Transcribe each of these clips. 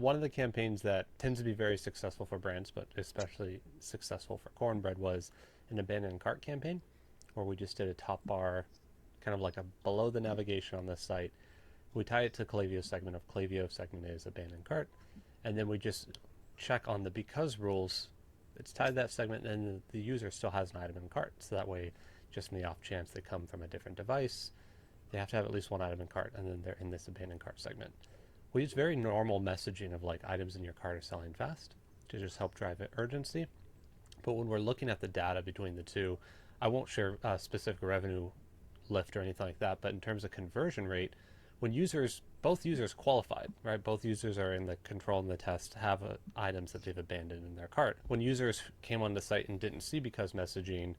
one of the campaigns that tends to be very successful for brands, but especially successful for Cornbread, was an abandoned cart campaign, where we just did a top bar, kind of like a below the navigation on this site. We tie it to Klaviyo segment if Klaviyo segment is abandoned cart, and then we just check on the because rules. It's tied to that segment, and the user still has an item in cart. So that way, just in the off chance they come from a different device, they have to have at least one item in cart, and then they're in this abandoned cart segment. We use very normal messaging of like items in your cart are selling fast to just help drive urgency. But when we're looking at the data between the two, I won't share specific revenue lift or anything like that, but in terms of conversion rate, when both users qualified, right? Both users are in the control and the test, have items that they've abandoned in their cart. When users came on the site and didn't see because messaging,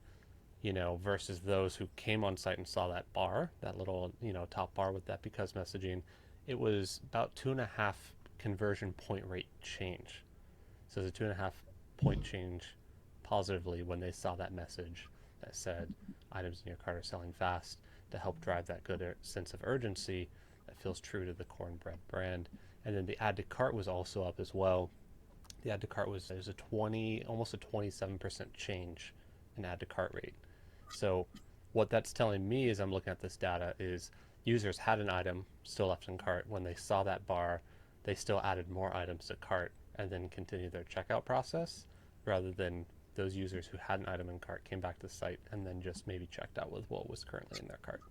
versus those who came on site and saw that bar, that little, top bar with that because messaging, it was about 2.5 conversion point rate change. So it's a 2.5 point change positively when they saw that message that said items in your cart are selling fast, to help drive that good sense of urgency that feels true to the Cornbread brand. And then the add to cart was also up as well. The add to cart was almost a 27% change in add to cart rate. So what that's telling me as I'm looking at this data is users had an item still left in cart. When they saw that bar, they still added more items to cart and then continued their checkout process, rather than those users who had an item in cart came back to the site and then just maybe checked out with what was currently in their cart.